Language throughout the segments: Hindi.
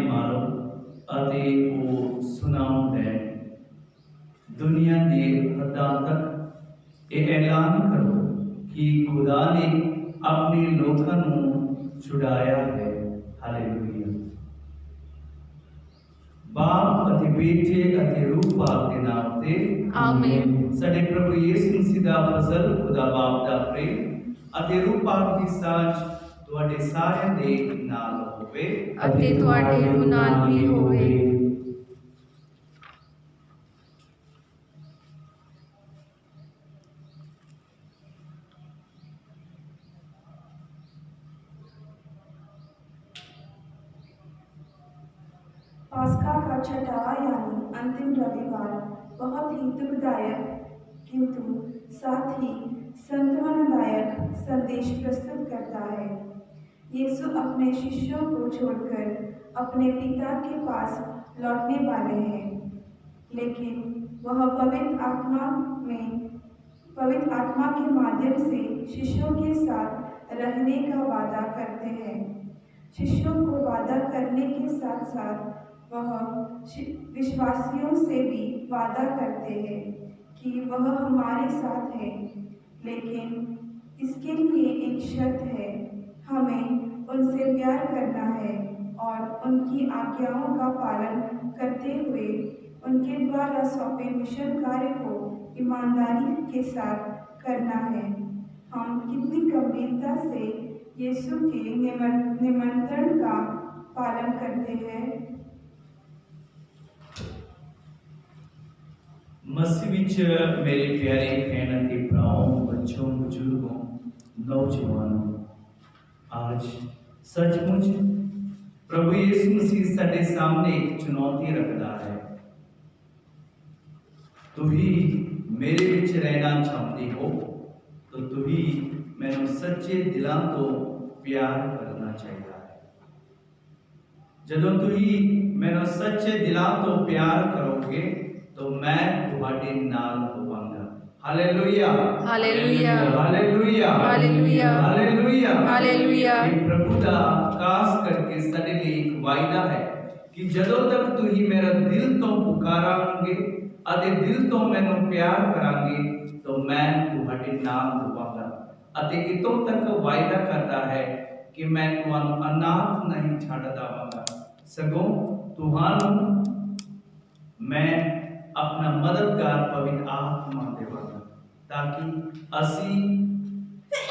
मारो अते वो सुनाओ दैन दुनिया के हद्दां तक ये ऐलान करो कि खुदा ने अपने लोगों को छुड़ाया है। हालेलुया। बाप अति बेटे अति रूह बाप के नाम ते आमीन। सडे प्रभु यीशु मसीह दा फजल खुदा बाप दा प्रेम अति रूह बाप की साझ ਤੁਹਾਡੇ ਸਾਰਿਆਂ ਦੇ ਨਾਲ ਹੋਵੇ ਅਤੇ ਤੁਹਾਡੇ ਰੂਹ ਨਾਲ ਵੀ ਹੋਵੇ। पास्का का छठा यानी अंतिम रविवार बहुत ही दुखदायक किंतु साथ ही सांत्वनादायक संदेश प्रस्तुत करता है। यीशु अपने शिष्यों को छोड़कर अपने पिता के पास लौटने वाले हैं, लेकिन वह पवित्र आत्मा के माध्यम से शिष्यों के साथ रहने का वादा करते हैं। शिष्यों को वादा करने के साथ साथ वह विश्वासियों से भी वादा करते हैं कि वह हमारे साथ है, लेकिन इसके लिए एक शर्त है, हमें उनसे प्यार करना है और उनकी आज्ञाओं का पालन करते हुए उनके द्वारा सौंपे मिशन कार्य को ईमानदारी के साथ करना है। हम कितनी गंभीरता से यीशु के निमंत्रण का पालन करते हैं। मसीह विच मेरे प्यारे बहन ते भराओं, बच्चों, बुजुर्गों, नौजवानों, आज सचमुच प्रभु यीशु मसीह साडे सामने एक चुनौती रखता है। तू ही मेरे विच रहना चाहती हो तो तू ही मैनू सच्चे दिलों तो प्यार करना चाहिए है। जदों तू ही मैनू सच्चे दिलों तो प्यार करोगे तो मैं तुहाडे नाल होवांगा। Hallelujah, hallelujah, hallelujah, hallelujah, hallelujah, hallelujah. ये प्रभु दा खास करके साडे लिए एक वायदा है कि जदों तक तू ही मेरा दिल तो पुकारांगे अते दिल तो मैनू प्यार करांगे तो मैं तुहाडे नाल होवांगा। अते इतों तक वायदा करता है कि मैं तुहानू अनाथ नहीं छड़ देवांगा, सगों तुहानू मैं अपना मददगार पवित्र आत्मा देवांगा, ताकि असी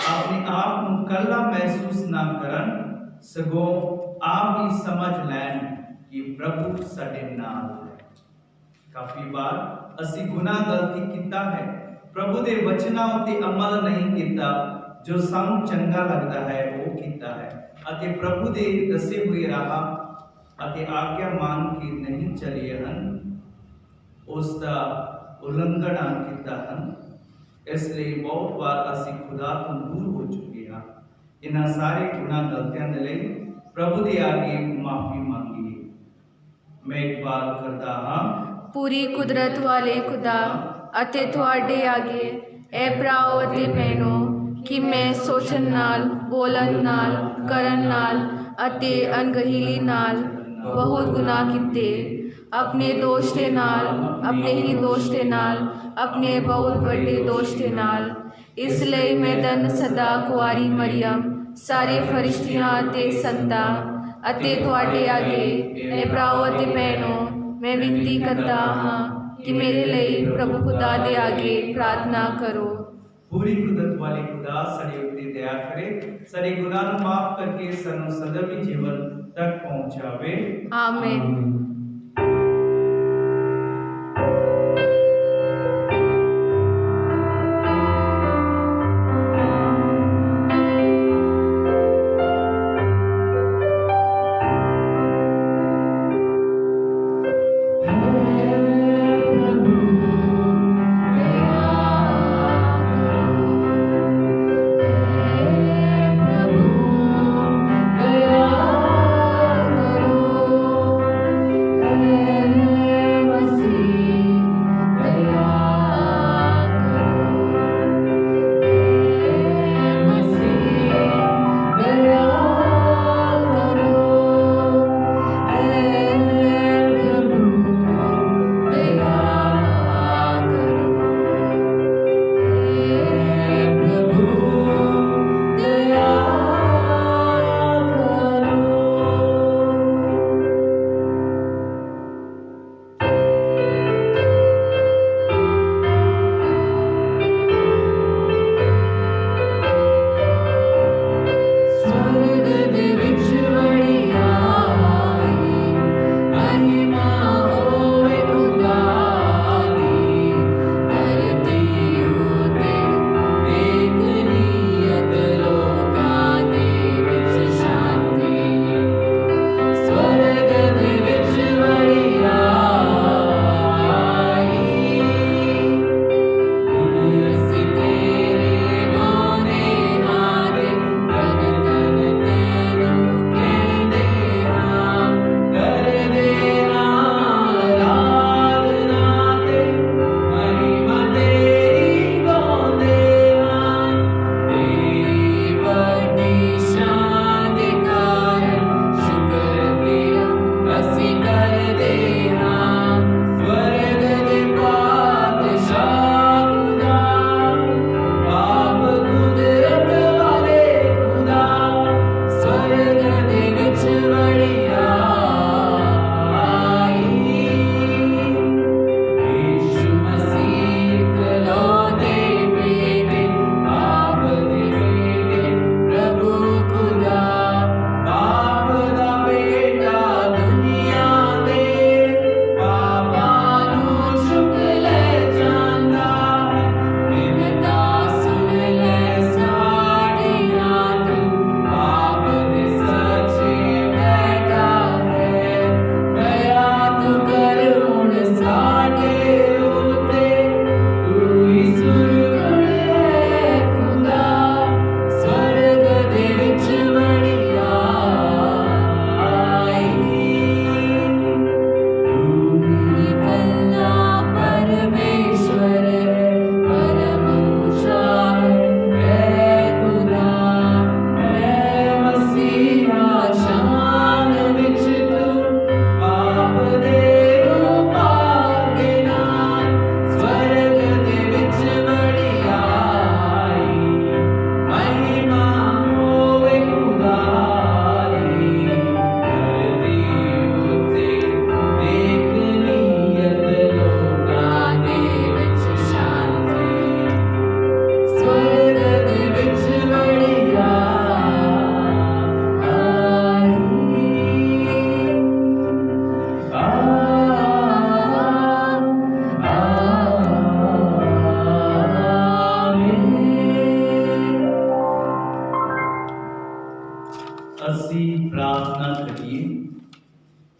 अपने आप को कल्ला महसूस ना करन, सगों आप ही समझ लैन कि प्रभु साडे नाल है। काफी बार असी गुनाह गलती किता है, प्रभु दे वचनां उत्ते अमल नहीं किता, जो सानू चंगा लगता है वो किता है, अते प्रभु दे दसे हुए राह अते आज्ञा मान के नहीं चले हन, उसका उल्लंघन किया हन। इसलिए बहुत बार असी खुदा तो दूर हो चुके हैं। इन्हां सारे गुनाह गलतियां दे लई प्रभु दे आगे माफी मांगी। मैं एक बार करता हाँ, पूरी कुदरत वाले खुदा ਅਤੇ ਤੁਹਾਡੇ ਅੱਗੇ ਇਹ ਭਰਾਓ ਅਤੇ ਭੈਣੋ ਕਿ ਮੈਂ ਸੋਚਣ ਨਾਲ, ਬੋਲਣ ਨਾਲ, ਕਰਨ ਨਾਲ ਅਤੇ ਅਣਗਹਿਲੀ ਨਾਲ ਬਹੁਤ ਗੁਨਾਹ ਕੀਤੇ। अपने दोष के नाल, अपने ही दोष के नाल, अपने बहुत बड़े दोष के नाल। इसलिए मैं धन सदा कुआरी मरियम, सारे फरिश्तियां ते संतां ਅਤੇ ਤੁਹਾਡੇ ਅੱਗੇ ਇਹ ਭਰਾਓ ਅਤੇ ਭੈਣੋ मैं विनती करता हाँ कि मेरे लिए प्रभु खुदा दे आगे प्रार्थना करो। पूरी कुदरत वाले खुदा साडे उत्ते दया करे, साडे गुनाह नूं माफ करके सानू सदैवी जीवन तक पहुंचावे। आमीन।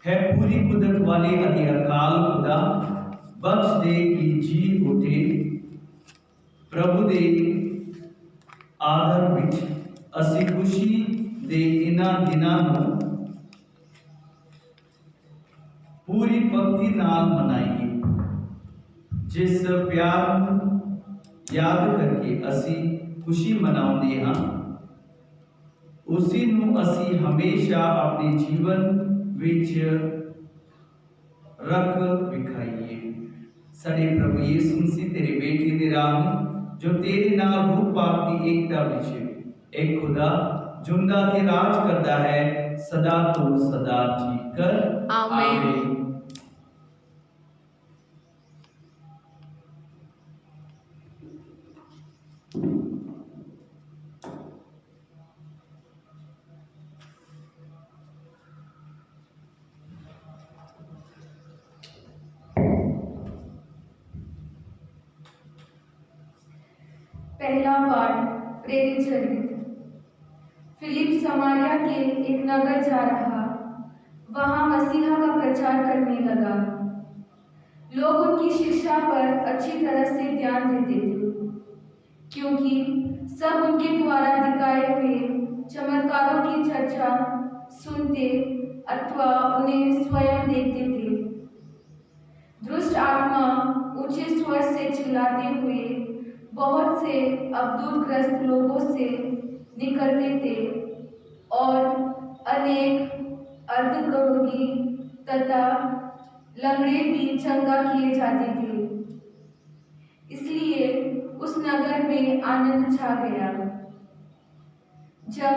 है पूरी कुदरत वाले अति अकाल खुदा बख्श दे कि जी उठे प्रभु दे आदर विच असी खुशी दे इन्हां दिनां नूं पूरी भक्ति नाल मनाइए। जिस प्यार नूं याद करके असी खुशी मनाउंदे हां उसी नूं असी हमेशा अपने जीवन विच रख विखाइए। साडे प्रभु यीशु मसीह तेरे बेटे दे राही जो तेरे नाल रूह पाक दी एकता विच एक खुदा जुंदा ते राज करदा है सदा तो सदा ठीक कर आमीन। पहला पाठ प्रेरित चरित्र। फिलिप समारिया के एक नगर जा रहा, वहां मसीहा का प्रचार करने लगा। लोग उनकी शिक्षा पर अच्छी तरह से ध्यान देते थे, क्योंकि सब उनके द्वारा दिखाए हुए चमत्कारों की चर्चा सुनते अथवा उन्हें स्वयं देखते थे। दुष्ट आत्मा ऊंचे स्वर से चिल्लाते हुए बहुत से अब्दुलग्रस्त लोगों से निकलते थे और अनेक अर्धरोगी तथा लंगड़े भी चंगा किए जाते थे। इसलिए उस नगर में आनंद छा गया। जब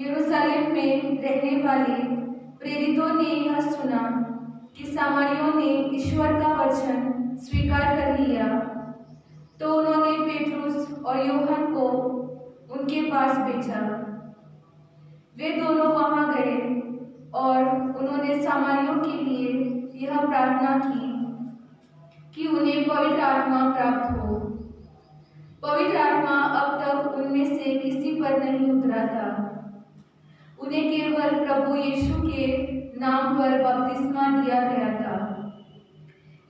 यरूशलेम में रहने वाले प्रेरितों ने यह सुना कि सामरियों ने ईश्वर का वचन स्वीकार कर लिया, तो उन्होंने पेट्रुस और यूहन्ना को उनके पास भेजा। वे दोनों वहां गए और उन्होंने सामरियों के लिए यह प्रार्थना की कि उन्हें पवित्र आत्मा प्राप्त हो। पवित्र आत्मा अब तक उनमें से किसी पर नहीं उतरा था। उन्हें केवल प्रभु यीशु के नाम पर बपतिस्मा दिया गया था।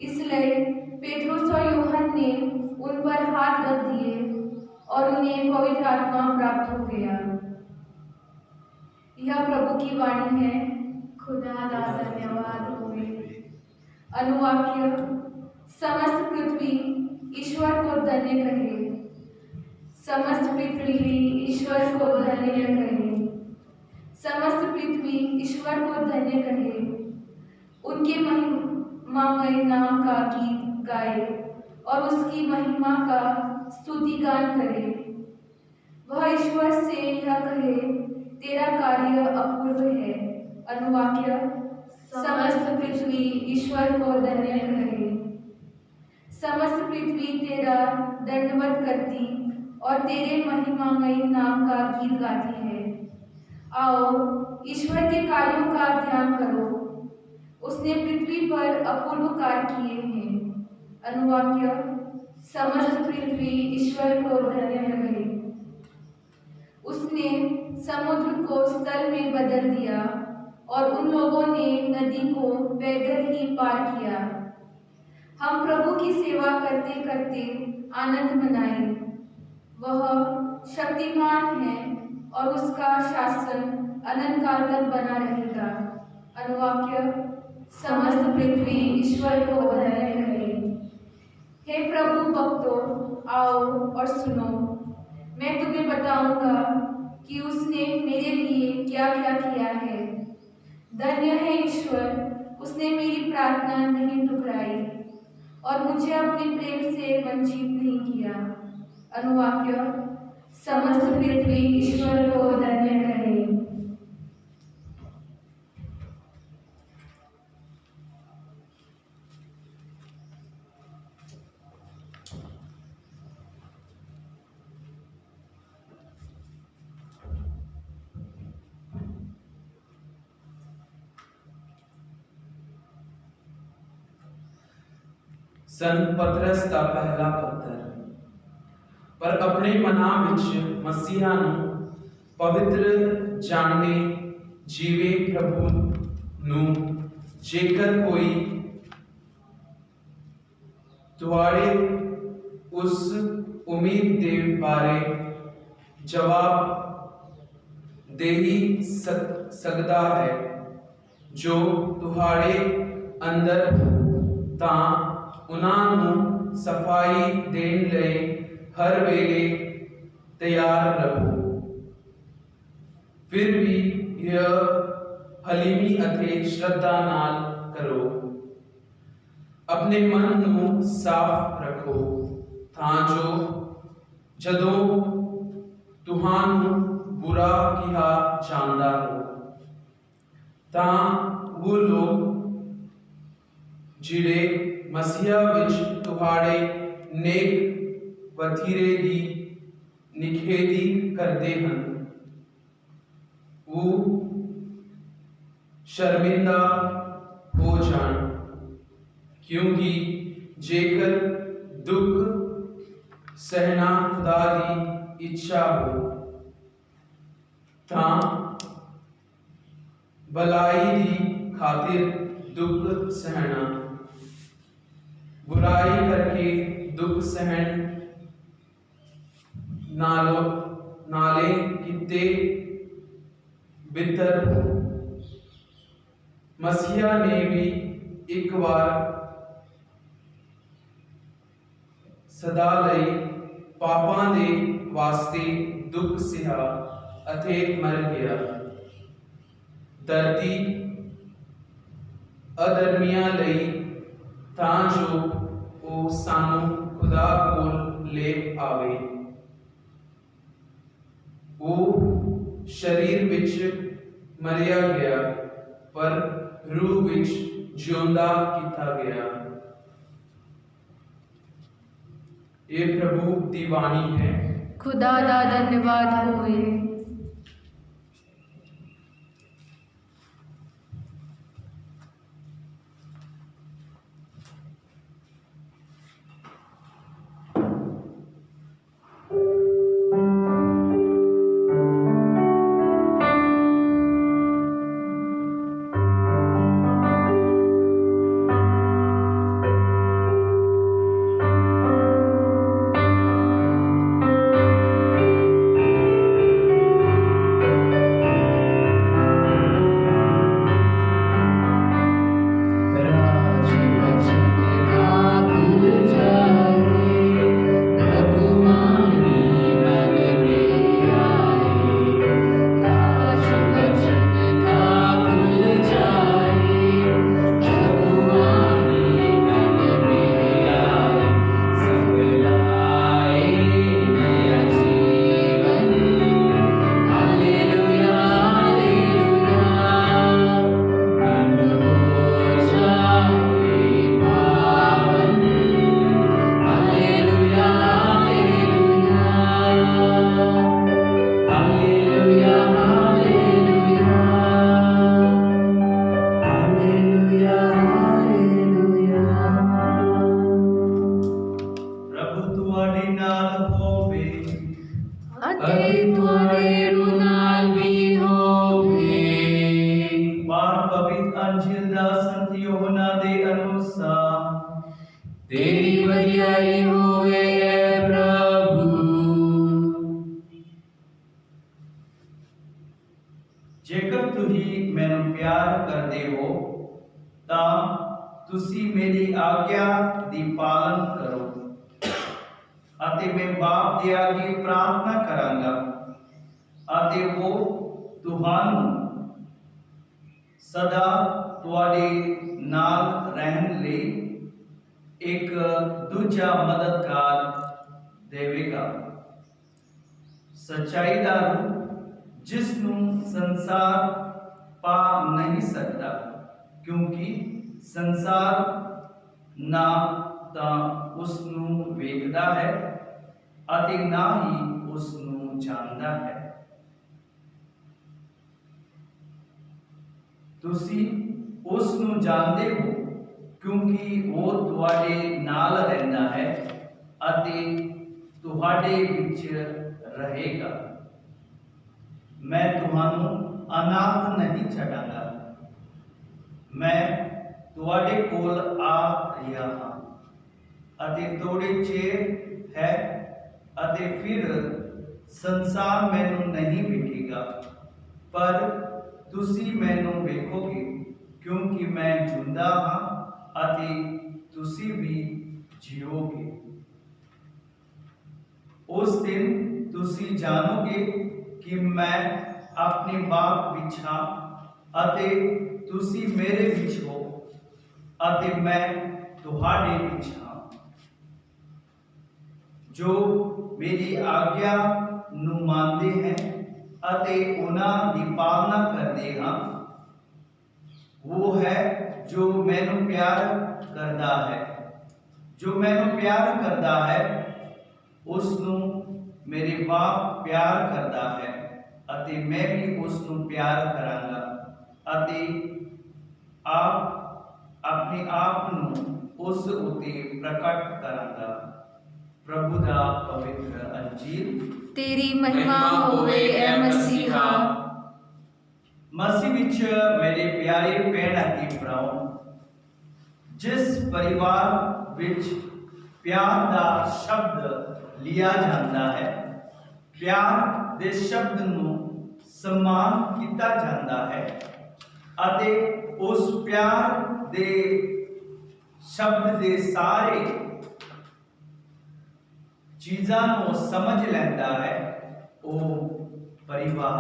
इसलिए पेट्रुस और यूहन्ना ने उन पर हाथ रख दिए और उन्हें पवित्र आत्मा प्राप्त हो गया। यह प्रभु की वाणी है। खुदा का धन्यवाद होवे। अनुवाक्य। समस्त पृथ्वी ईश्वर को धन्य कहे। समस्त पृथ्वी ईश्वर को धन्य कहे। समस्त पृथ्वी ईश्वर को धन्य कहे। उनके महिमामय नाम का गीत गाए और उसकी महिमा का स्तुतिगान करे। वह ईश्वर से यह कहे, तेरा कार्य अपूर्व है। अनुवाक्य। समस्त पृथ्वी ईश्वर को धन्य कहे। समस्त पृथ्वी तेरा दंडवत करती और तेरे महिमामय नाम का गीत गाती है। आओ ईश्वर के कार्यों का ध्यान करो। उसने पृथ्वी पर अपूर्व कार्य किए हैं। अनुवाक्य। समस्त पृथ्वी ईश्वर को धन्य कहे। उसने समुद्र को स्थल में बदल दिया और उन लोगों ने नदी को पैदल ही पार किया। हम प्रभु की सेवा करते करते आनंद मनाए। वह शक्तिमान है और उसका शासन अनंत काल तक बना रहेगा। अनुवाक्य। समस्त पृथ्वी ईश्वर को धन्य कहे। हे प्रभु भक्तों, आओ और सुनो। मैं तुम्हें बताऊंगा कि उसने मेरे लिए क्या क्या किया है। धन्य है ईश्वर, उसने मेरी प्रार्थना नहीं ठुकराई और मुझे अपने प्रेम से वंचित नहीं किया। अनुवाक्य। समस्त पृथ्वी ईश्वर को धन्य कहे। संत पतरस का पहला पत्र। पर अपने मना विच मसीहा नूं पवित्र जानने जीवे प्रभु नूं जेकर कोई तुहाड़े उस उम्मीद दे बारे जवाब दे ही सकदा है जो तुहाड़े अंदर तां उन्हां नूं सफाई देण लई हर वेले तैयार रहो। फिर भी यह हलीमी अते श्रद्धा नाल करो। अपने मन नूं साफ रखो तां जो जदों तुहानू बुरा किया जांदा हो तां वो लोग जिहड़े मसीहा विच तुहाड़े नेक वतीरे दी निखेधी करते हैं वो शर्मिंदा हो जान, क्योंकि जेकर दुख सहना खुदा दी इच्छा हो तां भलाई दी खातिर दुख सहना, बुराई करके दुख सहन नाले किते बितर मसीहा ने भी एक बार सदा लई पापां दे वास्ते दुख सहा अते मर गया। धरती अधर्मियां लई तां जो वो सानू खुदा कोल ले आवे। वो शरीर विच मरिया गया पर रूह विच जिउंदा कीता गया। ये प्रभु दी वाणी है। खुदा दा धन्यवाद होए। जेकर तुही मैनू प्यार करते हो तां तुसी मेरी आज्ञा दी पालन करो अते मैं बाप दे आगे प्रार्थना करांगा अते वो तुहानू सदा तुहाडे नाल रहन ले एक दूजा मददगार देवेगा। सच्चाई दा रूप जिसनू संसार पा नहीं सकता, क्योंकि संसार ना ता उसनू वेखदा है अते ना ही उसनू जानदा है। तुसी उसनू जानदे हो क्योंकि वो तुहाडे नाल रहंदा है अते तुहाडे विच रहेगा। मैं तुहानू अनाथ नहीं छड़ांगा, मैं ਤੁਹਾਡੇ ਕੋਲ ਆ ਰਿਹਾ ਹਾਂ ਅਤੇ ਥੋੜੇ ਚਿਰ ਹੈ ਅਤੇ ਫਿਰ ਸੰਸਾਰ ਮੈਨੂੰ ਨਹੀਂ ਵੇਖੇਗਾ, ਪਰ ਤੁਸੀਂ ਮੈਨੂੰ ਵੇਖੋਗੇ, ਕਿਉਂਕਿ ਮੈਂ ਜਿਉਂਦਾ ਹਾਂ ਅਤੇ ਤੁਸੀਂ ਵੀ ਜੀਓਗੇ। ਉਸ ਦਿਨ ਤੁਸੀਂ ਜਾਣੋਗੇ ਕਿ ਮੈਂ ਆਪਣੇ ਬਾਪ ਵਿੱਚ ਹਾਂ ਅਤੇ ਤੁਸੀਂ ਮੇਰੇ ਵਿੱਚ ਹੋ ਅਤੇ ਮੈਂ ਤੁਹਾਡੇ ਵਿੱਚ ਹਾਂ। ਜੋ मेरी आज्ञा ਨੂੰ ਮੰਨਦੇ हैं ਅਤੇ ਉਹਨਾਂ ਦੀ ਪਾਲਣਾ ਕਰਦੇ ਹਾਂ, वो है जो मैनू प्यार करता है। जो मैनू प्यार करता है उसनू मेरे बाप प्यार करता है ਅਤੇ मैं भी उसनू प्यार करांगा ਅਤੇ अपने आप ਨੂੰ ਉਸ ਉਤੇ ਪ੍ਰਗਟ ਕਰਾਂਗਾ। प्रभु दा पवित्र अंजील। तेरी महिमा होवे ए मसीहा। मसीह विच मेरे प्यारे भैण अते भराओ, जिस परिवार विच प्यार दा शब्द लिया जाता है, प्यार दे शब्द नूं सम्मान किया जाता है अते उस प्यार दे शब्द दे सारे चीज़ां नूं समझ लैंदा है, वो परिवार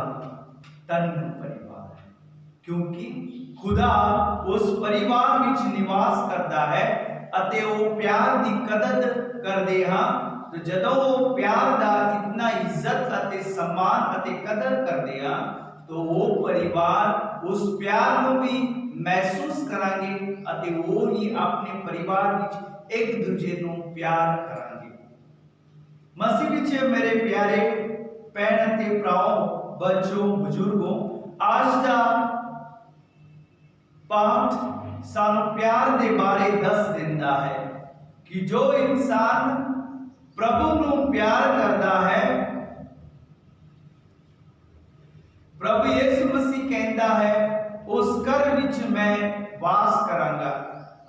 तन परिवार है, क्योंकि खुदा उस परिवार विच निवास करता है अते वो प्यार दी कदर करदे हां। तो जदों वो प्यार दा इतना इज्जत अते सम्मान अते कदर करदे हां, तो वो परिवार उस प्यार नूं भी महसूस करांगे अते वो ही अपने परिवार विच एक दूजे नूं प्यार करांगे। मसीह विच मेरे प्यारे भैण ते भराओ, बच्चों, बुजुर्गों, आज दा पाठ सानू प्यार दे बारे दस दिंदा है कि जो इंसान प्रभु नूं प्यार करता है, प्रभु यीशु मसीह कहता है उस घर विच मैं वास करांगा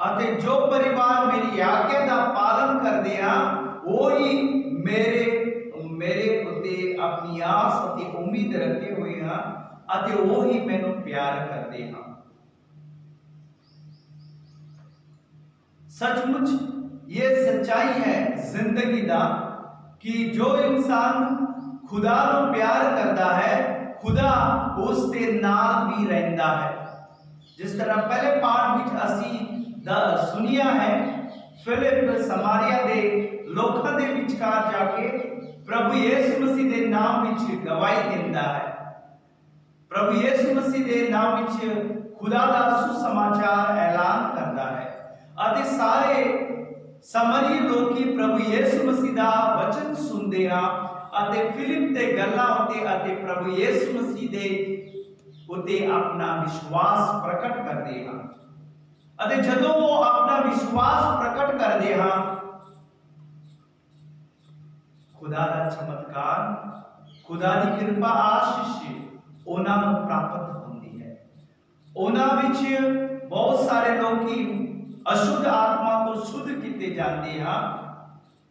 अते जो परिवार मेरी आज्ञा दा पालन करदे हां, वो ही मेरे उते अपनी आस अते उम्मीद रखे हुए हैं अते वो ही मैनू प्यार करते हैं। सचमुच ये सच्चाई है जिंदगी दा कि जो इंसान खुदा नूं प्यार करता है, खुदा उसके नाल भी रहता है। जिस तरह पहले पाठ विच असी सुनिया है, फिलिप समारिया दे लोकां दे विचकार जाके प्रभु यीशु मसीह दे नाम विच गवाही दिंदा है। प्रभु यीशु मसीह दे नाम विच खुदा दा सुसमाचार ऐलान करता है अते सारे समरी लोकी प्रभु यीशु मसीह दा वचन सुनदे हां अते फिलिप दे गल्लां उते अते प्रभु यीशु मसीह दे उते अपना विश्वास प्रकट करदे हां अते जदों वो अपना विश्वास प्रकट करदे हां, खुदा दा चमत्कार, खुदा दी कृपा आशीष उन्हां नूं प्राप्त होंदी है। उन्हां विच बहुत सारे लोकी अशुद्ध आत्मा तो शुद्ध किए जाते हैं,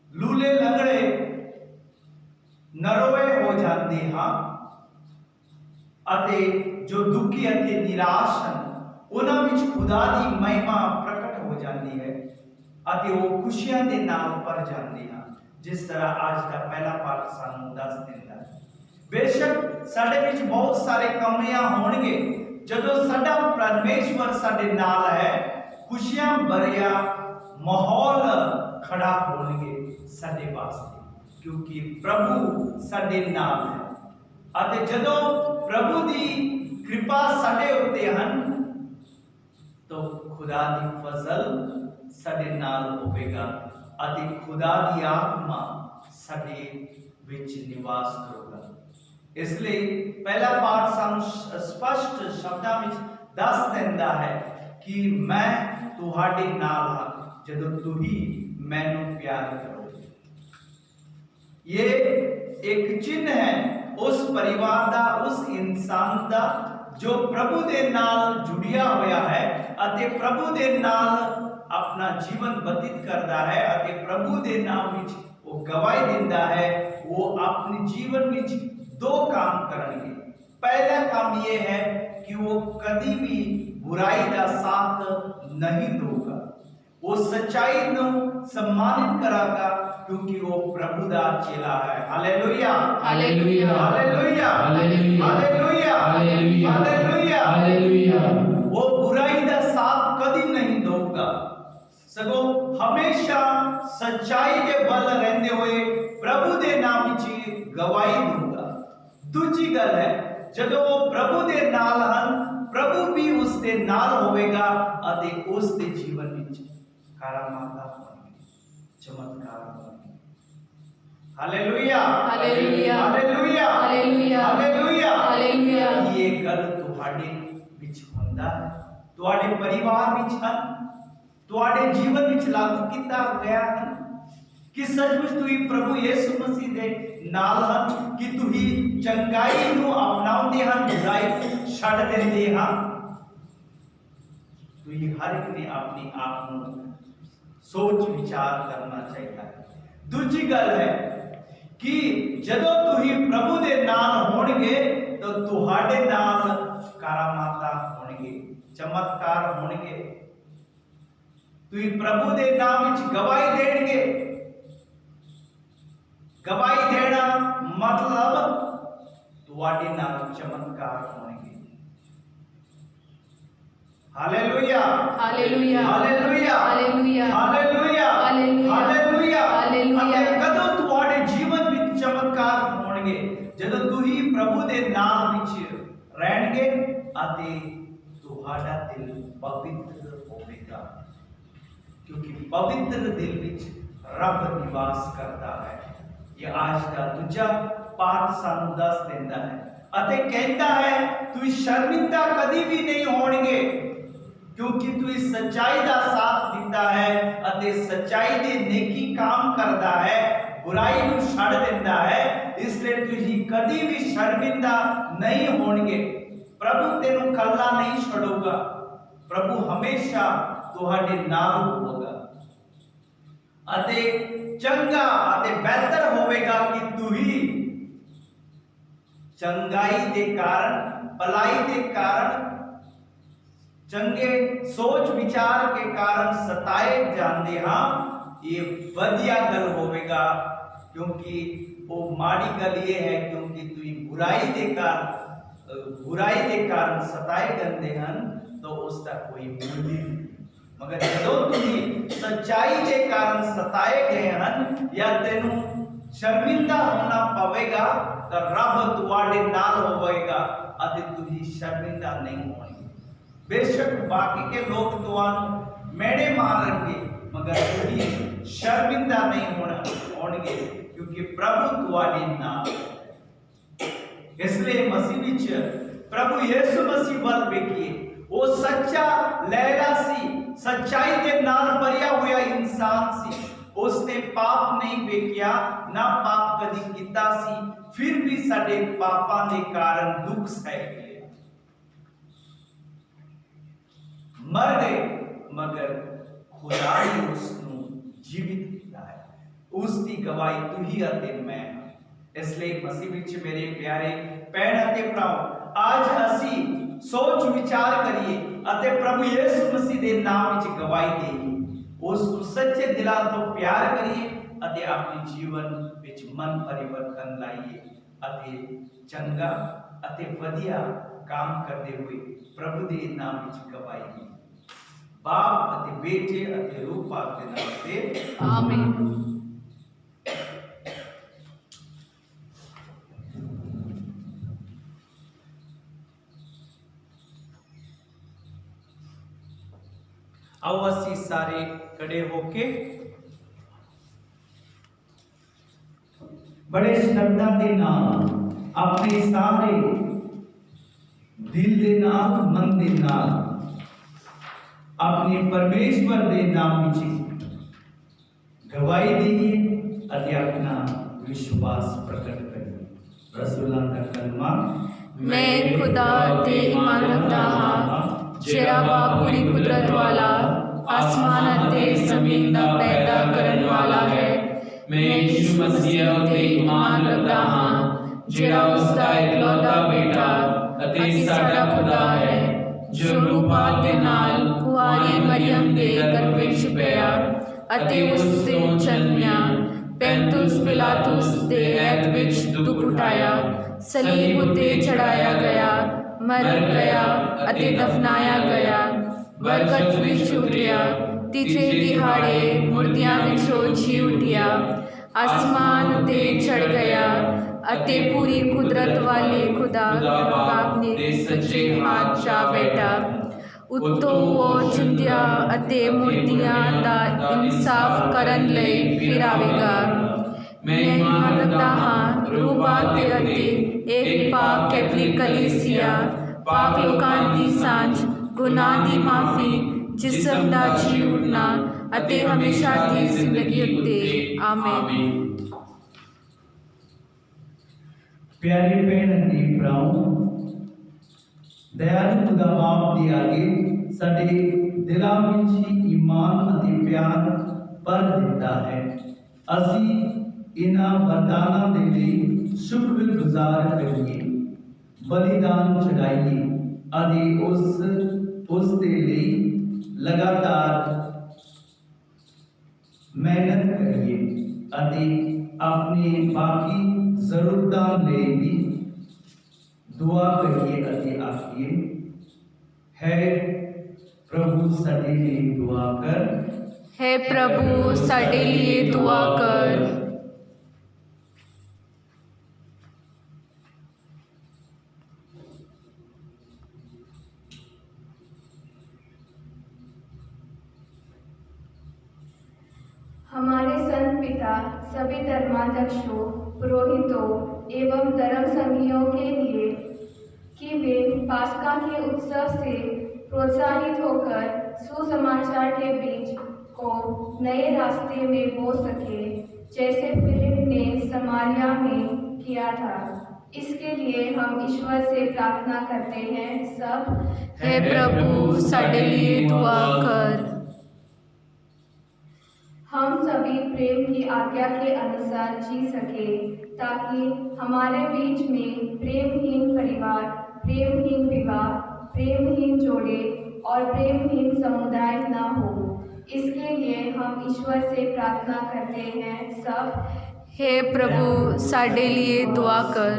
लूले लंगड़े नरोए हो जाते हैं अते जो दुखी अते निराश हैं, उन्हां विच खुदा दी महिमा प्रकट हो जाती है अते वो खुशियां दे नाल भर जाते हैं। जिस तरह आज का पहला पाठ सानू दस दिंदा है। बेशक साडे विच बहुत सारे कमियां होणगे, जदों साडा परमेश्वर साडे नाल है, खुशियां भरिया माहौल खड़ा होणगे साडे वास्ते, क्योंकि प्रभु साडे नाल है अते जदों प्रभु दी कृपा साडे उत्ते हन, तो खुदा दी फजल साडे नाल होवेगा अति खुदा दी आत्मा साडे विच निवास करेगा। इसलिए पहला पाठ सानू स्पष्ट शब्दां विच दस दिंदा है कि मैं तुहाडे नाल हां जदों तुही मैनू प्यार करोगे। ये एक चिन्ह है उस परिवार दा, उस इंसान दा जो प्रभु दे नाल जुड़िया होया है अते प्रभु दे नाल अपना जीवन व्यतीत करता है अते प्रभु दे नाम विच वो गवाही दिंदा है, वो अपने जीवन विच दो काम करेंगे। पहला काम ये है कि वो कभी भी बुराई का साथ नहीं दोगा, वो सच्चाई को सम्मानित करागा क्योंकि वो प्रभु दा चेला है। Hallelujah hallelujah hallelujah hallelujah hallelujah hallelujah hallelujah hallelujah. वो बुराई का साथ कभी नहीं दोगा, सगो हमेशा सच्चाई के बल रहते हुए प्रभु दे नाम की गवाही दूंगा। दूसरी गल है जदों वो प्रभु दे नाल हन, प्रभु भी उसके नाल होवेगा अते उसके जीवन विच करामाता होंगे, चमत्कार होंगे। Hallelujah hallelujah hallelujah hallelujah hallelujah hallelujah. ये गल तुहाडे विच हुंदा है, तुहाडे परिवार विच है, तुहाडे जीवन विच लागू कीता गया है कि सचमुच तुही प्रभु यीशु मसीह दे नाल हन, कि तुही चंगाई नू अपनाउंदे हन, बुराई छड़ देंदे हन। तुही हर एक ने अपने आप नू सोच विचार करना चाहिए। दूसरी गल है कि जदों तुही प्रभु दे नाल होणगे तो तुहाडे नाल करामाता होणगे, चमत्कार होणगे। तुही प्रभु दे नाम विच गवाही देणगे। गवाही देना मतलब तुहाडे नाल चमत्कार होणगे। Hallelujah hallelujah hallelujah hallelujah hallelujah hallelujah hallelujah hallelujah. अते कदों तुहाडे जीवन विच चमत्कार होणगे जदों तुही प्रभु दे नाम विच रहणगे अते तुहाडा दिल पवित्र होवेगा, क्योंकि पवित्र दिल विच रब निवास करता है। ये आज का दूजा पाठ सानू दस देता है अते कहता है तू शर्मिंदा कभी भी नहीं होणगे, क्योंकि तू सच्चाई का साथ दिता है अते सच्चाई दे नेकी काम करता है, बुराई को छड़ देता है, इसलिए तुझी कभी भी शर्मिंदा नहीं होणगे। प्रभु तेनू कल्ला नहीं छोड़ूगा, प्रभु हमेशा तुहाडे नाल होगा अते चंगा अते बेहतर होवेगा कि तू ही चंगाई दे कारण, भलाई दे कारण, चंगे सोच विचार के कारण सताए जाते हाँ, ये वधिया गल होवेगा, क्योंकि वो माड़ी गल ये है क्योंकि तू बुराई दे कारण सताए गंदे हन तो उसका कोई मूल्य नहीं। मगर जो तुम सच्चाई के कारण सताए गए हन या तेनू शर्मिंदा होना पवेगा तो रब तुहाडे नाल होवेगा अते तुही शर्मिंदा नहीं होणगे। बेशक बाकी के लोग तुहानू मेड़े मारनगे मगर तुही शर्मिंदा नहीं होणगे, क्योंकि प्रभु तुहाडे नाल। इसलिए मसीह विच प्रभु यीशु मसीह वल वेखिए, वो सच्चा लैला सी, सच्चाई के नाल भरिया हुआ इंसान सी, उसने पाप नहीं वेखिया ना पाप कदी कीता सी, फिर भी साडे पापां दे कारण दुख सह गए, मर गए, मगर खुदा ने उसनू जीवित किया है। उसकी गवाही तू ही अते मैं। इसलिए मसीह विच मेरे प्यारे भैण अते भराओ, आज असी सोच विचार करिए अते प्रभु यीशु मसीह दे नाम विच गवाही देइए, उस सच्चे दिल तो प्यार करिए अते अपने जीवन विच मन परिवर्तन लाइए अते चंगा अते वधिया काम करते हुए प्रभु दे नाम विच गवाही दी। बाप अते बेटे अते रूह पाक दे नाम से आमीन। आओ असी सारे खड़े होके बड़े श्रद्धा के नाल अपने सारे दिल दे नाल, मन दे नाल अपने परमेश्वर दे नाम विच गवाही दीजिए अते अपना विश्वास प्रकट करिए। रसूलां का कलमा मैं खुदा ते ईमान रखता हाँ जेड़ा बाप पूरी कुदरत वाला आसमान अते जमीन दा पैदा करन वाला है। मैं यीशु मसीह ते ईमान रखता हाँ जेड़ा उसका इकलौता बेटा अते साडा खुदा है जो रूपा दे नाल कुआरी मरियम दे गर्भ विच पिया अते उस ते जन्मिया पैंतुस पिलातुस दे ऐत विच दुख उठाया सलीब उते चढ़ाया गया मर गया अते दफनाया गया बरगद विच उठिया तीजे दिहाड़े मुर्दियां विचों जी उठिया आसमान ते चढ़ गया अते पूरी कुदरत वाले खुदा बाप ने सच्चे हाथ चा बैठा उत्तों वो जिंदिया अते मुर्दियां दा इंसाफ करन लई फिर आवेगा। मैं ईमान रखता हाँ रूपा ते अते एक पाक कैथलिक कलीसिया पाक लोकां दी सांझ गुनाह दी माफी जिस्म दा जी उठना अते हमेशा दी जिंदगी उत्ते आमीन। प्यारे भैन अते भराओ दयालु खुदा बाप दे आगे साडे दिलां विच ईमान अते प्यार भर दिता है। असी इन्हां वरदानां दे लई शुक्रगुजार करिए बलिदान चढ़ाइए अते उस दे लई लगातार मेहनत करिए अते अपने बाकी जरूरतां लई भी दुआ करिए अते आखिए है प्रभु साडे लिए दुआ कर। है प्रभु साडे लिए दुआ कर। हमारे संत पिता सभी धर्माध्यक्षों पुरोहितों एवं धर्म संघियों के लिए कि वे पास्का के उत्सव से प्रोत्साहित होकर सुसमाचार के बीज को नए रास्ते में बो सके जैसे फिलिप ने समारिया में किया था। इसके लिए हम ईश्वर से प्रार्थना करते हैं सब है प्रभु साडे लिए दुआ कर। हम सभी प्रेम की आज्ञा के अनुसार जी सके ताकि हमारे बीच में प्रेमहीन परिवार, प्रेमहीन विवाह, प्रेमहीन जोड़े और प्रेमहीन समुदाय न हो। इसके लिए हम ईश्वर से प्रार्थना करते हैं सब हे प्रभु साडे लिए दुआ कर।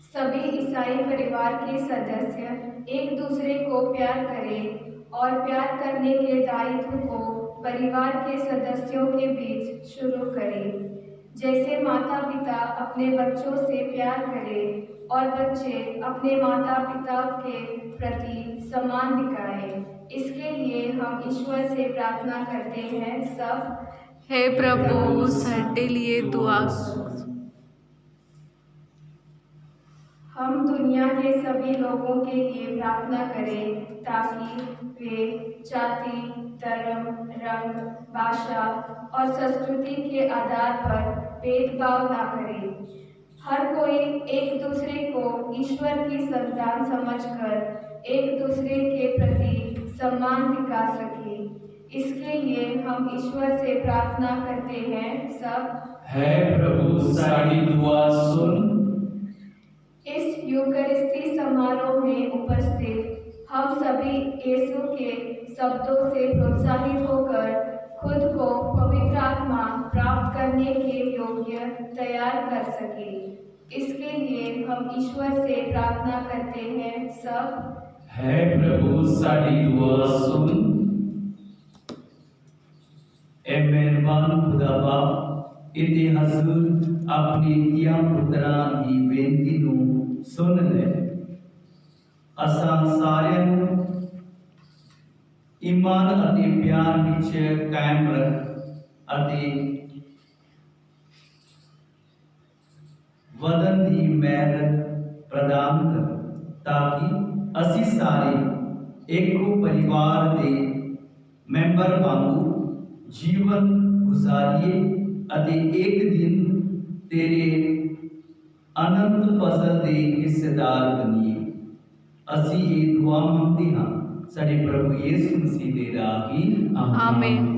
सभी ईसाई परिवार के सदस्य एक दूसरे को प्यार करें और प्यार करने के दायित्व को परिवार के सदस्यों के बीच शुरू करें। जैसे माता पिता अपने बच्चों से प्यार करें और बच्चे अपने माता पिता के प्रति सम्मान दिखाएं। इसके लिए हम ईश्वर से प्रार्थना करते हैं सब हे प्रभु साडे लिए दुआ। हम दुनिया के सभी लोगों के लिए प्रार्थना करें ताकि वे जाति, धर्म, रंग, भाषा और संस्कृति के आधार पर भेदभाव न करें। हर कोई एक दूसरे को ईश्वर की संतान समझकर एक दूसरे के प्रति सम्मान दिखा सके। इसके लिए हम ईश्वर से प्रार्थना करते हैं सब है प्रभु साडी दुआ सुन। इस यूकरिस्ती समारोह में उपस्थित हम सभी यीशु के शब्दों से प्रोत्साहित होकर खुद को पवित्र आत्मा प्राप्त करने के योग्य तैयार कर सके। इसके लिए हम ईश्वर से प्रार्थना करते हैं सब है प्रभु साडी दुआ सुन। ए मेहरबान खुदा बाप इते हजूर अपनी धिया पुत्रा की बेनती नूं सुन ले। असां सारिਆਂ ਨੂੰ ईमान अते प्यार विच कायम रख अते वदन दी महर प्रदान कर ताकि असी सारे एको परिवार दे मैंबर वांगू जीवन गुजारिए अते एक दिन तेरे ਅਨੰਤ ਫਸਲ ਦੇ ਹਿੱਸੇਦਾਰ ਬਣੀਏ। ਅਸੀਂ ਇਹ ਦੁਆ ਮੰਗਦੇ ਹਾਂ ਸਾਡੇ ਪ੍ਰਭੂ ਯਿਸੂ ਮਸੀਹ ਦੇ ਰਾਹੀਂ। ਆਮੀਨ।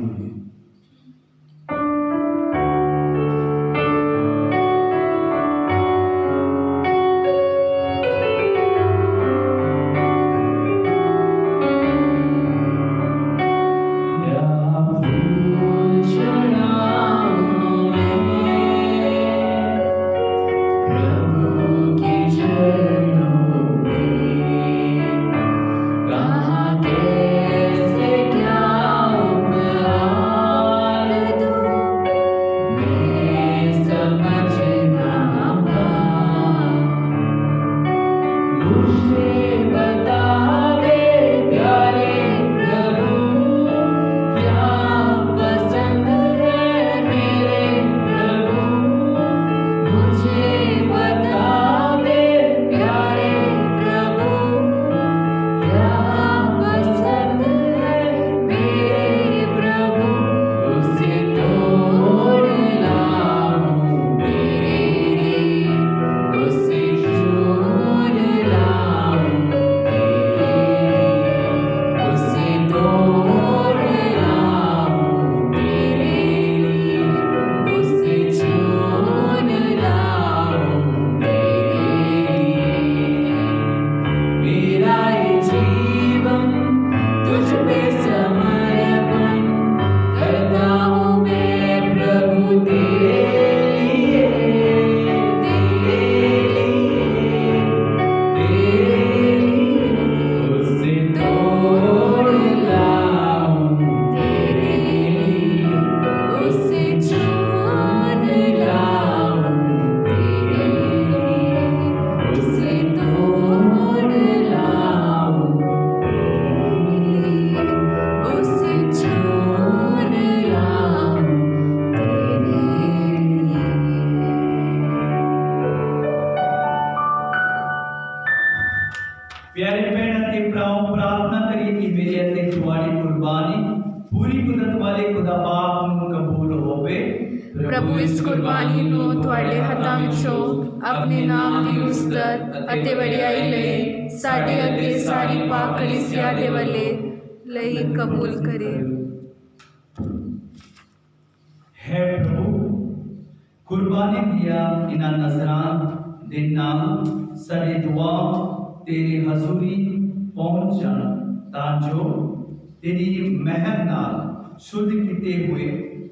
प्यारे भैन अते भराओ, प्रार्थना करिए कि मेरे अते तुम्हारी कुर्बानी पूरी कुदरत वाले खुदा पाक ਨੂੰ ਕਬੂਲ ਹੋਵੇ। ਪ੍ਰਭੂ ਇਸ ਕੁਰਬਾਨੀ ਨੂੰ ਤੁਹਾਡੇ ਹੱਥਾਂ ਵਿੱਚੋਂ ਆਪਣੇ ਨਾਮ ਦੀ ਉਸਤਤ ਅਤੇ ਵਡਿਆਈ ਲਈ ਸਾਡੇ ਅੱਗੇ ਸਾਰੀ ਪਾਕ ਕਲੀਸਿਆ ਦੇ ਵੱਲੇ ਲਈ ਕਬੂਲ ਕਰੇ। है प्रभु, कुर्बानी दिया इन्हां नजरान दे नाल साडी दुआ तेरी हजूरी पहुंच जान, तां जो तेरी मेहर नाल शुद्ध किते हुए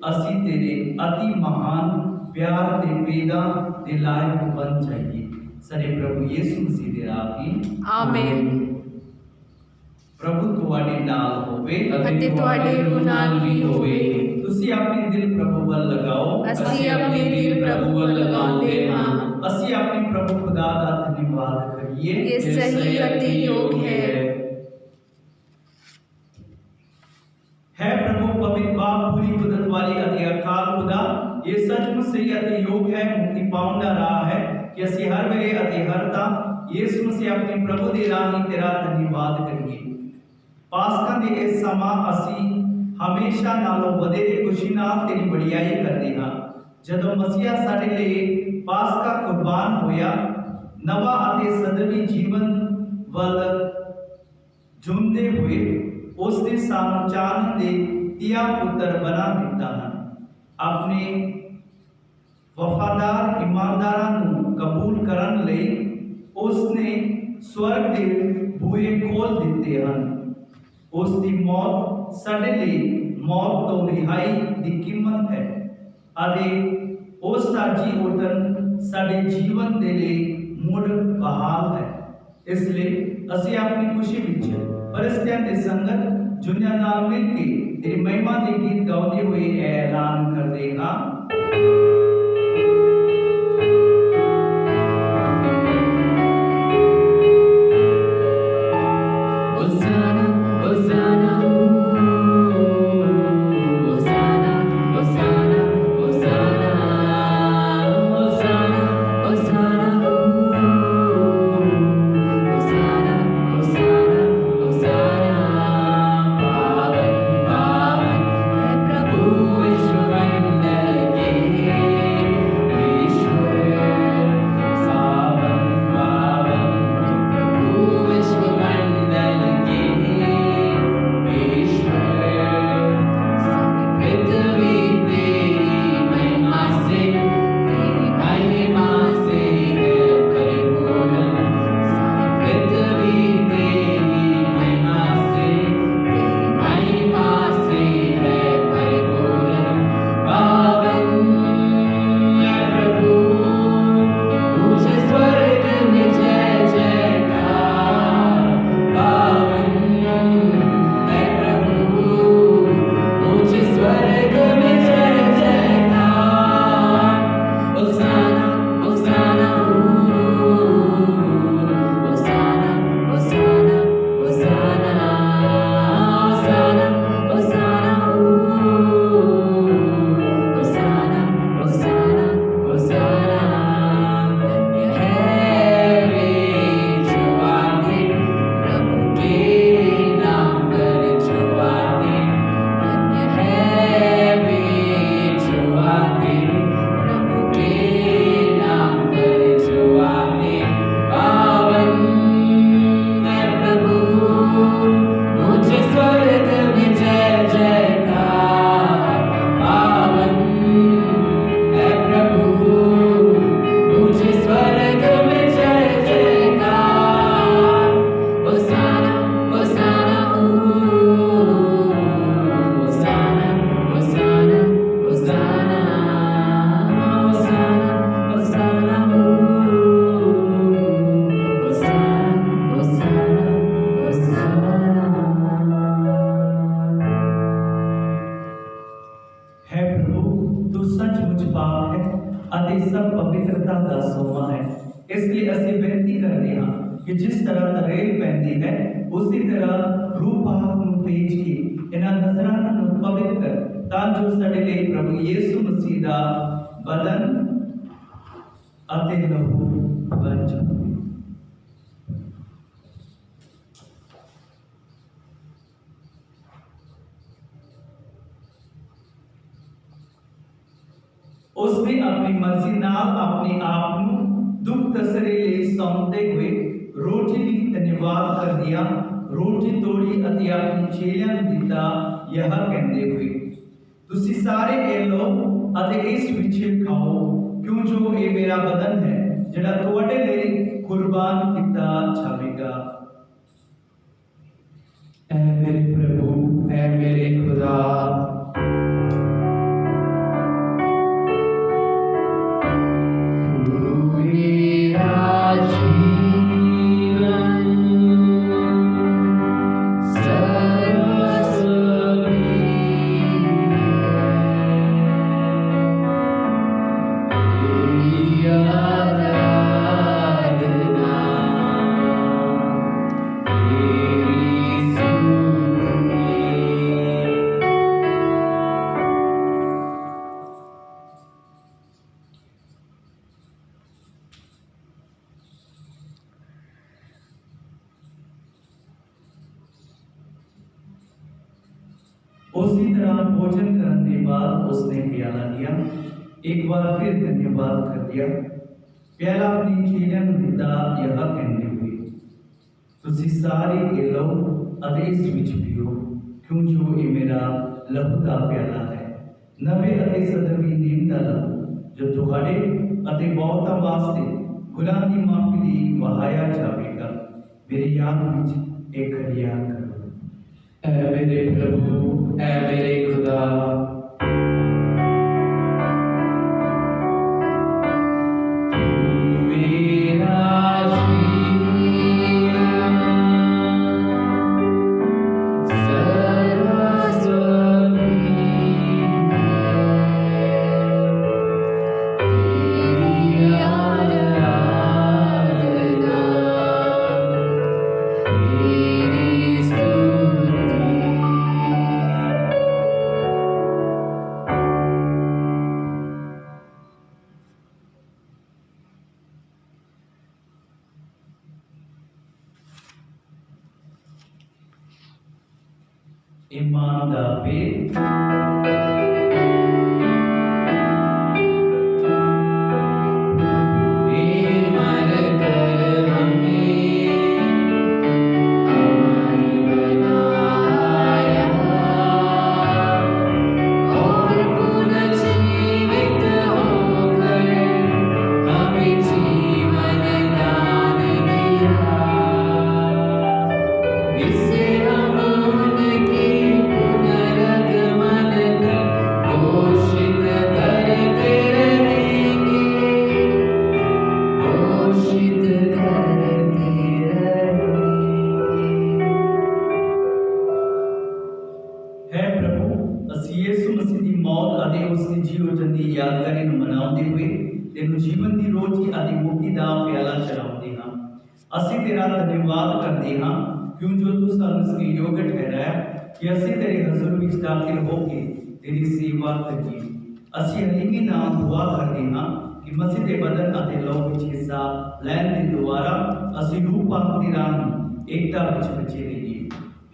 असी तेरे अति महान प्यार दे पेदा दे लायक बन जाइए। साडे प्रभु यीशु मसीह दे राही। आमीन। प्रभु तुहाडे नाल होवे ਅਤੇ ਤੁਹਾਡੇ ਰੂਹ ਨਾਲ ਵੀ ਹੋਵੇ। ਤੁਸੀਂ ਆਪਣੇ ਦਿਲ ਪ੍ਰਭੂ ਵੱਲ ਲਗਾਓ। ਅਸੀਂ ਆਪਣੇ ਦਿਲ ਪ੍ਰਭੂ ਵੱਲ ਲਗਾਉਂਦੇ ਹਾਂ। ਅਸੀਂ ਆਪਣੇ ਪ੍ਰਭੂ ਖੁਦਾ ਦਾ ਧੰਨਵਾਦ ਕਰੀਏ। ਇਹ ਸਹੀ ਅਤੇ ਯੋਗ ਹੈ। है प्रभु पवित्र बाप, पूरी कुदरत वाली अति अकाल खुदा, ये सचमुच सही अति योग है, मुक्ति पाउण दा राह है कि ਅਸੀਂ ਹਰ ਵੇਲੇ ਅਤੇ ਹਰ ਤਾਂ ਯਿਸੂ ਮਸੀਹ ਆਪਣੇ ਪ੍ਰਭੂ ਦੇ ਰਾਹੀਂ ਤੇਰਾ ਧੰਨਵਾਦ ਕਰੀਏ। ਪਾਸਕਾ ਦੇ ਇਸ ਸਮਾਂ ਅਸੀਂ ਹਮੇਸ਼ਾ ਨਾਲੋਂ ਵਧੇਰੇ ਖੁਸ਼ੀ ਨਾਲ ਤੇਰੀ ਵਡਿਆਈ ਕਰਦੇ ਹਾਂ। ਜਦੋਂ ਮਸੀਹਾ ਸਾਡੇ ਲਈ ਪਾਸਕਾ ਕੁਰਬਾਨ ਹੋਇਆ, ਨਵਾਂ ਅਤੇ ਸਦੀਵੀ ਜੀਵਨ ਵੱਲ ਜੁਮਦੇ ਹੋਏ ਉਸ ਨੇ ਸਾਨੂੰ ਚਾਨਣ ਦੇ ਧੀਆ ਪੁੱਤਰ ਬਣਾ ਦਿੱਤਾ ਹੈ। ਆਪਣੇ ਵਫਾਦਾਰ ਇਮਾਨਦਾਰਾਂ ਨੂੰ ਕਬੂਲ ਕਰਨ ਲਈ ਉਸ ਨੇ ਸਵਰਗ ਦੇ ਬੂਹੇ ਖੋਲ ਦਿੱਤੇ ਹਨ। ਉਸ ਦੀ ਮੌਤ ਸਾਡੇ ਲਈ ਮੌਤ ਤੋਂ ਰਿਹਾਈ ਦੀ ਕੀਮਤ ਹੈ ਅਤੇ ਉਸ ਦਾ ਜੀ ਉਠਣ ਸਾਡੇ ਜੀਵਨ ਦੇ ਲਈ ਮੁੜ ਬਹਾਲ ਹੈ। ਇਸ ਲਈ ਅਸੀਂ ਆਪਣੀ ਖੁਸ਼ੀ ਵਿੱਚ ਫਰਿਸ਼ਤਿਆਂ ਦੀ ਸੰਗਤ ਦੁਨੀਆ ਨਾਲ ਮਿਲ ਕੇ ਤੇਰੀ ਮਹਿਮਾ ਦੇ ਗੀਤ ਗਾਉਂਦੇ ਹੋਏ ਇਹ ਐਲਾਨ ਕਰਦੇ ਹਾਂ। प्रभु विश्व मंडल के ਅਤੇ ਸਭ ਪਵਿੱਤਰਤਾ ਦਾ ਸੋਮਾ ਹੈ। ਇਸ ਲਈ ਅਸੀਂ ਬੇਨਤੀ ਕਰਦੇ ਹਾਂ ਕਿ ਜਿਸ ਤਰ੍ਹਾਂ ਤਰੇਲ ਪੈਂਦੀ ਹੈ ਉਸੇ ਤਰ੍ਹਾਂ ਰੂਹ ਪਾਕ ਨੂੰ ਭੇਜ ਕੇ ਇਹਨਾਂ ਨਜ਼ਰਾਨਾ ਨੂੰ ਪਵਿੱਤਰ ਕਰ, ਤਾਂ ਜੋ ਸਾਡੇ ਲਈ ਪ੍ਰਭੂ ਯਿਸੂ ਮਸੀਹ ਦਾ ਬਦਨ ਅਤੇ ਲਹੂ ਬਣ ਜਾਵੇ। उसने अपनी मर्जी नाल अपने आप को दुख तसरे लिए सौंपते हुए रोटी ली, धन्यवाद कर दिया, रोटी तोड़ी अति अपने चेलियां नूं दिता, यह कहते हुए तुसी सारे ए लो अते इस विच खाओ, क्यों जो ये मेरा बदन है जिहड़ा तुहाडे लिए कुर्बान किया जावेगा। ऐ मेरे प्रभु, ऐ मेरे खुदा, उसी तरह भोजन करने के बाद उसने प्याला लिया, एक बार फिर धन्यवाद कर दिया, प्याला अपनी चेलियां नूं दिता, यह कहते हुए तुसी सारे ए लो अते इस विच पीओ, क्यों जो ये मेरा लहू दा प्याला है, नवे अते सदवी नीम दा लहू जो तुहाडे अते बहुतां वास्ते गुनाह दी माफी लई वहाया जावेगा। मेरी याद विच एक घड़िया करो। ऐ मेरे प्रभु, ऐ मेरे खुदा, ईमान दा पेट यादगारी मनाते हुए तेनू जीवन की रोटी आदि मुक्ति का प्याला चढ़ाते हाँ। असी तेरा धन्यवाद करते हाँ, क्यों जो तू सानू इसके योग ठहराया कि असी तेरे हजूर विच दाखिल होके तेरी सेवा करिए। असी हलीमी नाल दुआ करते हाँ कि मसीह के बदन अते लहू विच हिस्सा लैन दे द्वारा असी रूह पाक दी राह एकता विच बचे रहिए।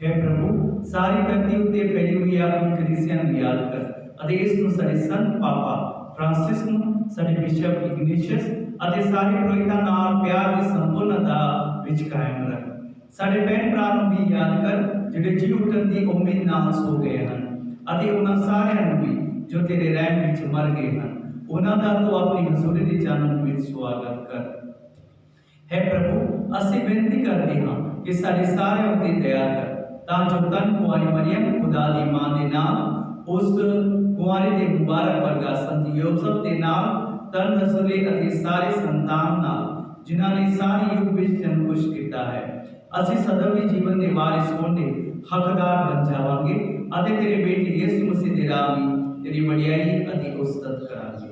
हे प्रभु, सारी धरती उत्ते फैली हुई अपनी कलीसिया नूं याद कर अते इस नूं साडे संत पापा फ्रांसिस नूं, साडे बिशप इग्नेशियस अते सारे पुरोहितां नाल प्यार दी संपूर्णता विच कायम रख। साडे भैन भरा नूं भी याद कर जिहड़े जी उठण दी उम्मीद नाल सो गए हन अते उन्हां सारिआं नूं भी जो तेरे रहम विच मर गए हन, उन्हां दा तू अपनी हजूरी दी जन्म विच स्वागत कर। हे प्रभु, असीं बेनती करदे हां कि साडे सारिआं उत्ते दया कर, तां जो तन कुआरी मरियम खुदा दी मां दे नाल उस कुआरे दे मुबारक वर्गा संत यूसुफ दे नाल तन रसूले अते सारे संतान नाल जिन्हां ने सारे युग विच जन्म खुश कीता है, असीं सदैव जीवन दे वारिस होण दे हकदार बन जावांगे अते तेरे बेटे यीशु मसीह दे राह वी तेरी वडियाई अते उस्तत करांगे।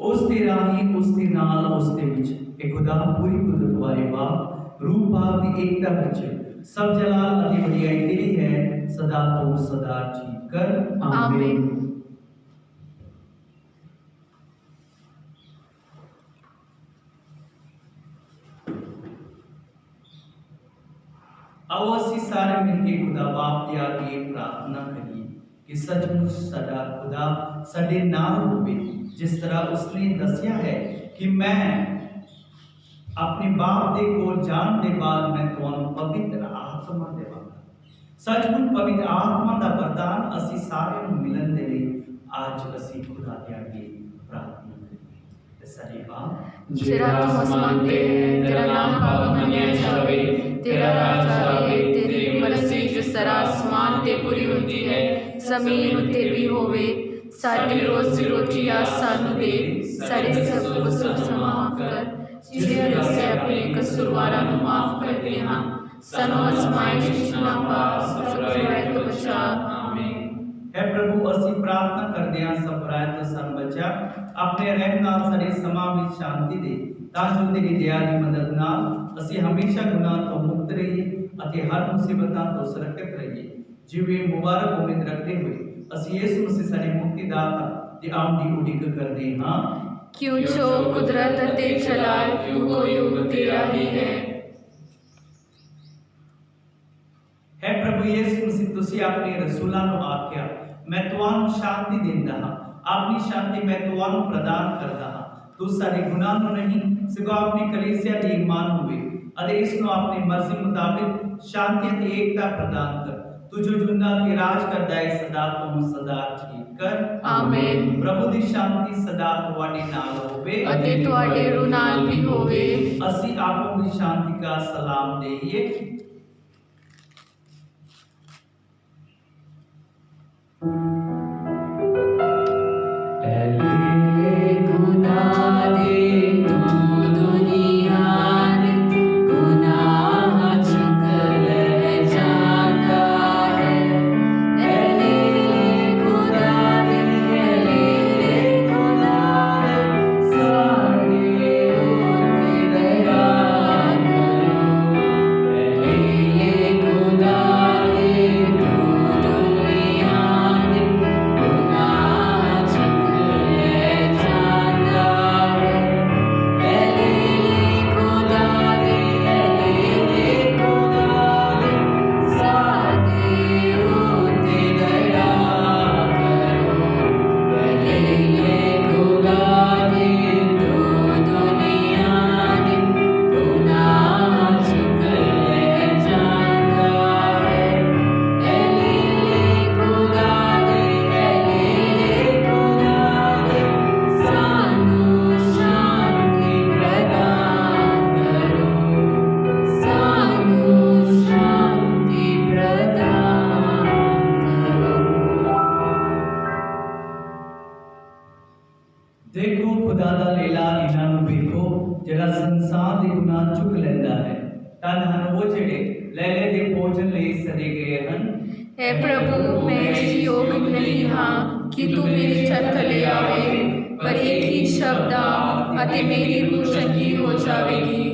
ਉਸ ਦੇ ਰਾਹੀਂ, ਉਸ ਦੇ ਨਾਲ, ਉਸ ਦੇ ਵਿੱਚ ਇਹ ਖੁਦਾ ਪੂਰੀ ਕੁਦਰਤ ਵਾਲੇ ਬਾਪ ਰੂਪ ਭਾਵ ਦੀ ਏਕਤਾ ਵਿੱਚ ਸਭ ਜਲਾਲ ਅਤੇ ਵਡਿਆਈ ਤੇਰੀ ਹੈ ਸਦਾ ਤੋਂ ਸਦਾ ਠੀਕ ਕਰ ਆਮੀਨ। आओ ਅਸੀਂ ਸਾਰੇ ਮਿਲ ਕੇ ਖੁਦਾ ਬਾਪ ਦੇ ਅੱਗੇ ਪ੍ਰਾਰਥਨਾ ਕਰੀਏ ਕਿ ਸੱਚਮੁੱਚ ਸਾਡਾ ਖੁਦਾ ਸਾਡੇ ਨਾਲ ਹੋਵੇ, ਜਿਸ ਤਰ੍ਹਾਂ ਉਸਨੇ ਦੱਸਿਆ ਹੈ ਕਿ ਮੈਂ ਆਪਣੇ ਬਾਪ ਦੇ ਕੋਲ ਜਾਣ ਦੇ ਬਾਅਦ ਮੈਂ ਤੁਹਾਨੂੰ ਪਵਿੱਤਰ ਆਤਮਾ ਦੇਵਾਂਗਾ। ਸੱਚਮੁੱਚ ਪਵਿੱਤਰ ਆਤਮਾ ਦਾ ਵਰਦਾਨ ਅਸੀਂ ਸਾਰਿਆਂ ਨੂੰ ਮਿਲਣ ਦੇ ਲਈ ਅੱਜ ਅਸੀਂ ਖੁਦਾ ਦੇ ਅੱਗੇ ਪ੍ਰਾਰਥਨਾ ਕਰੀਏ। ਸਾਰੇ ਬਾਪ ਜਿਹੜਾ ਤੂੰ ਅਸਮਾਨ ਤੇ ਹੈ, ਤੇਰਾ ਨਾਮ ਪਾਵਨ ਮੰਨਿਆ ਜਾਵੇ, तेरा राज आवे, तेरी मर्जी जिस तरह आसमान ते पूरी होती है जमीन उत्ते भी होवे। साडी रोजी रोटी आज सानू दे, साडे सब कसूर माफ कर जिहड़े असीं अपने कसूरवारां नूं माफ करदे हां, सानू आजमाइश विच ना पा, सब बुराई तो बचा। आमीन। है प्रभु ਅਸੀਂ प्रार्थना करदे हां सब बुराई तो ਸਾਨੂੰ बचा, अपने रहम नाल ਸਾਡੇ ਸਮਾਂ ਵਿੱਚ ਸ਼ਾਂਤੀ ਦੇ, ਤਾਂ ਜੋ ਤੇਰੀ ਦਇਆ ਦੀ ਮਦਦ ਨਾਲ ਅਸੀਂ ਹਮੇਸ਼ਾ ਗੁਨਾਹ ਤੋਂ ਮੁਕਤ ਰਹੀਏ ਅਤੇ ਹਰ ਮੁਸੀਬਤਾਂ ਤੋਂ ਸੁਰੱਖਿਅਤ ਰਹੀਏ। ਜਿਵੇਂ ਮੁਬਾਰਕ ਉਮੀਦ ਰੱਖਦੇ ਹੋਏ ਅਸੀਂ ਯਿਸੂ ਮਸੀਹ ਸਾਡੇ ਮੁਕਤੀਦਾਤਾ ਦੇ ਆਉਣ ਦੀ ਉਡੀਕ ਕਰਦੇ ਹਾਂ। क्यों जो कुदरत ते जलाल युगो युग तेरा ही है। है प्रभु यीशु मसीह ਤੁਸੀਂ ਆਪਣੇ ਰਸੂਲਾਂ ਨੂੰ ਆਖਿਆ ਮੈਂ ਤੁਹਾਨੂੰ ਸ਼ਾਂਤੀ ਦਿੰਦਾ ਹਾਂ, ਆਪਣੀ ਸ਼ਾਂਤੀ ਮੈਂ ਤੁਹਾਨੂੰ ਪ੍ਰਦਾਨ ਕਰਦਾ ਹਾਂ। ਤੂੰ ਸਾਡੇ ਗੁਨਾਹ ਨੂੰ ਨਹੀਂ ਸਗੋਂ ਆਪਣੀ ਕਲੀਸਿਆ ਦੀ ਇਮਾਨ ਹੋਵੇ ਅਤੇ ਇਸ ਨੂੰ ਆਪਣੀ ਮਰਜ਼ੀ ਮੁਤਾबिक ਸ਼ਾਂਤੀ ਅਤੇ ਏਕਤਾ ਪ੍ਰਦਾਨ ਕਰ। ਤੂੰ ਜੋ ਜੁੰਦਾ ਤੇ ਰਾਜ ਕਰਦਾ ਹੈ ਸਦਾ ਤੋਂ ਸਦਾ ਠੀਕ ਕਰ ਆਮੀਨ। ਪ੍ਰਭੂ ਦੀ ਸ਼ਾਂਤੀ ਸਦਾ ਤੁਹਾਡੇ ਨਾਲ ਹੋਵੇ ਅਤੇ ਤੁਹਾਡੇ ਰੂਹ ਨਾਲ ਵੀ ਹੋਵੇ। ਅਸੀਂ ਆਪੋ ਦੀ ਸ਼ਾਂਤੀ ਦਾ ਸਲਾਮ ਦੇਈਏ। देखो खुदा दा लेला इन्हां नूं वेखो जिहड़ा संसार दे गुनाह चुक लैंदा है। धन हन वो जिहड़े लैले दे भोजन लई सदे गए हन। हे प्रभु मैं इस योग नहीं हाँ कि तू मेरी छत थले आवे, पर एक ही शब्द आ अते मेरी रूह चंगी हो जावेगी।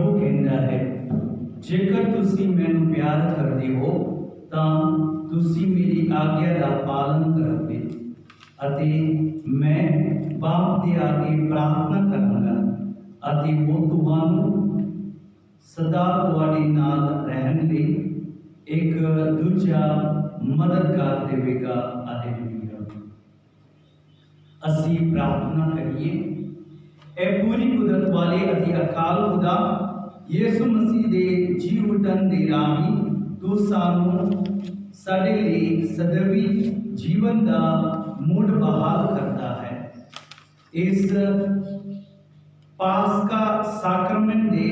ਪ੍ਰਭੂ ਕਹਿੰਦਾ ਹੈ, ਜੇਕਰ ਤੁਸੀਂ ਮੈਨੂੰ ਪਿਆਰ ਕਰਦੇ ਹੋ ਤਾਂ ਤੁਸੀਂ ਮੇਰੀ ਆਗਿਆ ਦਾ ਪਾਲਨ ਕਰੋਗੇ ਅਤੇ ਮੈਂ ਬਾਪ ਦੇ ਅੱਗੇ ਪ੍ਰਾਰਥਨਾ ਕਰਾਂਗਾ ਅਤੇ ਉਹ ਤੁਹਾਨੂੰ ਸਦਾ ਤੁਹਾਡੇ ਨਾਲ ਰਹਿਣ ਲਈ ਇੱਕ ਦੂਜਾ ਮਦਦਗਾਰ ਦੇਵੇਗਾ। ਹਾਲੇਲੂਇਆ। ਅਸੀਂ ਪ੍ਰਾਰਥਨਾ ਕਰੀਏ। ਇਹ ਪੂਰੀ ਕੁਦਰਤ ਵਾਲੇ ਅਤੇ ਅਕਾਲ ਖੁਦਾ ਯਿਸੂ ਮਸੀਹ ਦੇ ਜੀ ਉਠਣ ਦੇ ਰਾਹੀਂ ਤੂੰ ਸਾਨੂੰ ਸਾਡੇ ਲਈ ਸदैवी ਜੀਵਨ ਦਾ ਮੁੱਢ ਬਹਾਲ ਕਰਦਾ ਹੈ। ਇਸ ਪਾਸਕਾ ਸਾਕਰਮੈਂਟ ਦੇ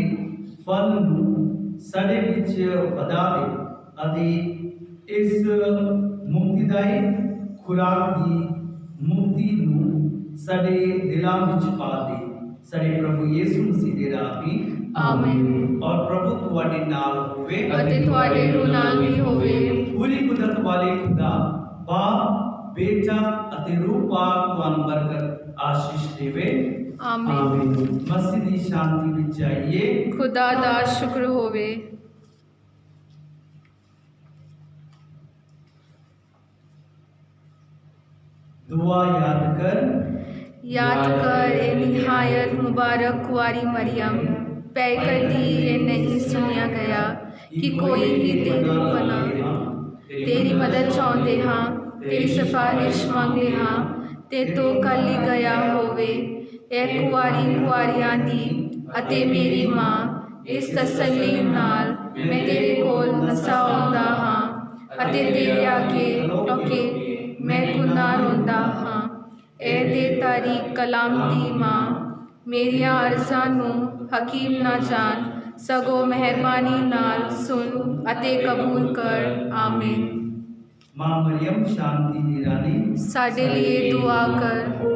ਫਲ ਨੂੰ ਸਾਡੇ ਵਿੱਚ ਵਧਾ ਦੇ ਅਤੇ ਇਸ ਮੁਕਤੀਦਾਇਕ ਖੁਰਾਕ ਦੀ ਮੁਕਤੀ ਨੂੰ ਸਾਡੇ ਦਿਲਾਂ ਵਿੱਚ ਪਾ ਦੇ। ਸਾਡੇ ਪ੍ਰਭੂ ਯਿਸੂ ਮਸੀਹ ਦੇ ਰਾਹੀਂ ਆਮੀਨ। ਔਰ ਪ੍ਰਭੂ ਤੁਹਾਡੇ ਨਾਲ ਹੋਵੇ ਅਤੇ ਤੁਹਾਡੇ ਰੂਹ ਨਾਲ ਵੀ ਹੋਵੇ। ਪੂਰੀ ਕੁਦਰਤ ਵਾਲੇ ਖੁਦਾ ਬਾਪ, ਬੇਟਾ ਅਤੇ ਰੂਹ ਪਾਕ ਤੁਹਾਨੂੰ ਬਰਕਤ ਆਸ਼ੀਸ਼ ਦੇਵੇ। ਆਮੀਨ। ਮਸੀਹ ਦੀ ਸ਼ਾਂਤੀ ਵਿੱਚ ਜਾਈਏ। ਖੁਦਾ ਦਾ ਸ਼ੁਕਰ ਹੋਵੇ। दुआ याद कर ए निहायत मुबारक कुंवारी मरियम, पै कदी ये नहीं सुनिया गया कि कोई ही तेरी पनाह तेरी मदद चाहते हाँ, तेरी सिफारिश मंगते हाँ, ते तो कल ही गया होवे। ए कुंवारी कुंवारियां दी अते मेरी माँ, इस तसल्ली नाल मैं तेरे कोल नसा आउंदा हाँ अते तेरे आगे टोके मैं गुनाह रोंदा हाँ। ए दे तारी कलाम दी माँ, मेरिया अर्ज़ां नूं हकीम ना जान, सगो मेहरबानी नाल सुन अते कबूल कर। आमीन। माँ मरियम शांति दी रानी साडे लिए दुआ कर।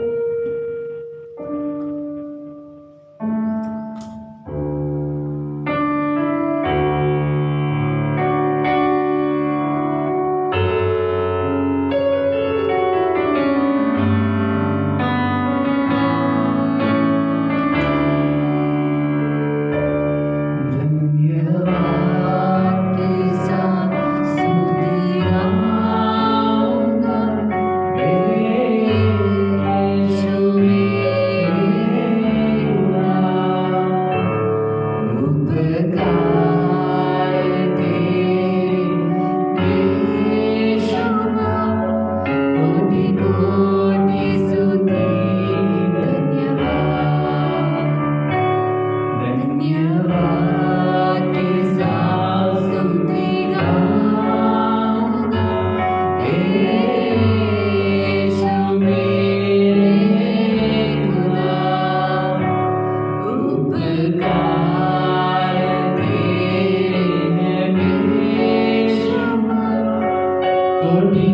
कोटि